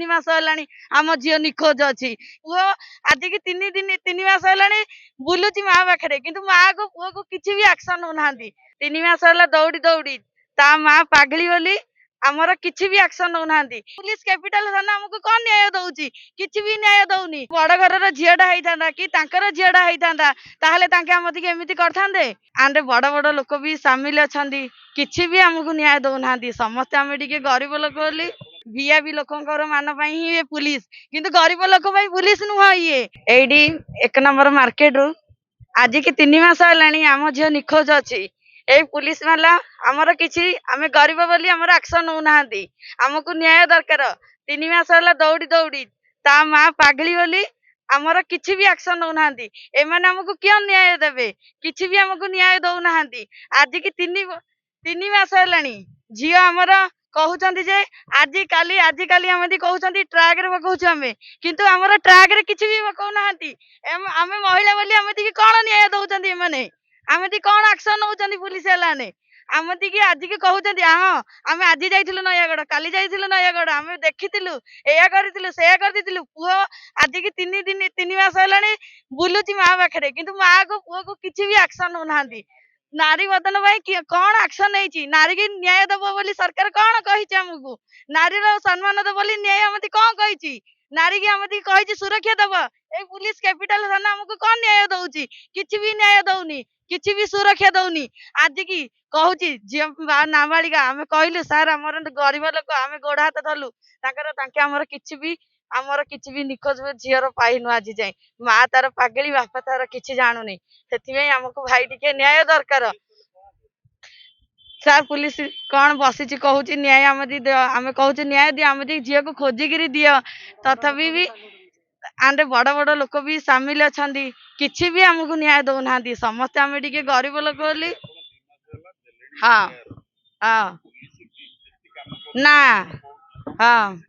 तीन मास है आम झील निखोज अच्छी पुओ आज की 3 मास है बुलूची माँ पाखे कि माँ को पुओ को किसी भी एक्शन होना 3 मास है दौड़ी दौड़ी ता माँ पागली बोली आमर किसी भी एक्शन होना पुलिस कैपिटल थाना आमको कौन न्याय दौची किसी भी न्याय दौनी बड़ घर झीटा होता कि झीटा होता तामती एमती करते आंडे बड़ बड़ लोक भी सामिल अच्छा किसी भी आमको न्याय दौना समस्ते आम टे गरीब लोक बोली वीआईपी लोकर मान ही पुलिस किंतु गरीब लोक पुलिस नुह ये एडी 1 नंबर मार्केट रु आज की 3 मास है आम झील निखोज अच्छी ए पुलिस वाला आमर किसी आम गरीब बोली आमर एक्शन होना आमको न्याय दरकार 3 मास है दौड़ी दौड़ी ता माँ पागली बोली आमर किसी भी एक्शन होना एमाने आमको क्यों न्याय देवे किसी भी आमको न्याय दौना आज की 3 मास है झील आमर कहते जे आज काली आमती कहते ट्राक रे पकाउछु आमे किंतु आमर ट्राक रे किसी भी पकाउना आमे महिला बोली आमती कौन न्याय दौचंती एमाने आमती कौन एक्शन नौचंती पुलिस वाला आमती की आज की कहते हाँ आम आज जाइलु नयागढ़ काली जाइलु नयागढ़ आम देखिलु या कर पुओ आज की 3 मास है बुलूची माँ पाखे कि माँ को पुओ को किसी भी एक्शन होना नारी बदन भाई कौन एक्शन नहीं नारी की न्याय दब बोली सरकार कौन कही आमको नारी सम्मान दब बोली न्याय आमती कौन कही नारी की आमती कही सुरक्षा दब ए पुलिस कैपिटल थाना आमको कौन न्याय दौची किसी भी न्याय दौनी किसी भी सुरक्षा दौनी आज की कहूँ झी नाबालिका आम कहलु सार आमर गरीब लोक आम गोड़ हाथ धरलु आमर किसी भी निखोज झीर पाइनु आज जाए माँ तार पागली बापा तार किसी जानूनी से आमको भाई टिके न्याय दरकार सार पुलिस कौन बसी कहूँ न्याय आम कहूँ न्याय दियो आम झील को खोजिकी दियो तथापि भी आंडे बड़ बड़ लोक भी सामिल अच्छा किसी भी आमको न्याय दौना समस्ते आम टे गरीब लोक बोली हाँ हाँ ना हाँ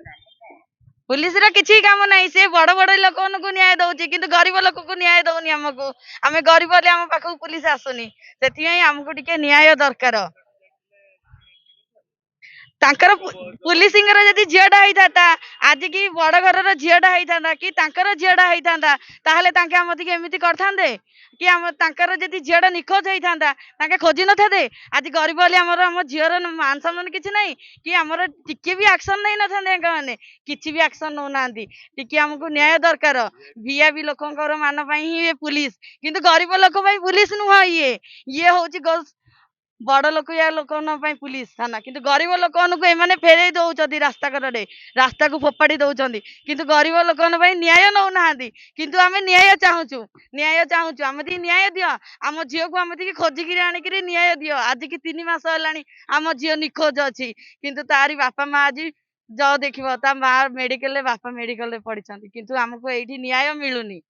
पुलिस रा किसी काम नहीं से बड़ बड़ लोक को न्याय दौची किंतु गरीब लोक को न्याय दौनी आमको आम गरीब बोली आम पाखक पुलिस आसुनी से आमको टिके न्याय दरकार तांकर पुलिस जदि झीटा होता आज की बड़ घर झीटा होता कि झीटा होता ताहले आमती एमती करते कि आम जदि झीटा निखोज होता खोजी न थे आज गरीब बोली आम झीर मान सम्मान किसी ना कि आमर टिके भी एक्शन नहीं ना मैंने किसी भी एक्शन नौना टिके आमको न्याय दरकार वीआईपी लोकर मान ही पुलिस किंतु गरीब लोक पुलिस नुह ये हूँ बड़ लोक या लोक पुलिस थाना किंतु गरीब लोक एमाने फेरे दौरान रास्ता कड़े रास्ता को फोपाड़ी दौरान किंतु गरीब लोक न्याय नौना किंतु आम न्याय चाहूँ आमती न्याय दियो आम झील को आमती खोजिकी आणिक न्याय दियो आज की 3 मास है आम झील निखोज अच्छी किंतु तारी बापा माँ आज जो देख माँ मेडिकल बापा मेडिकल पढ़ी किंतु आमको ये न्याय मिलूनी।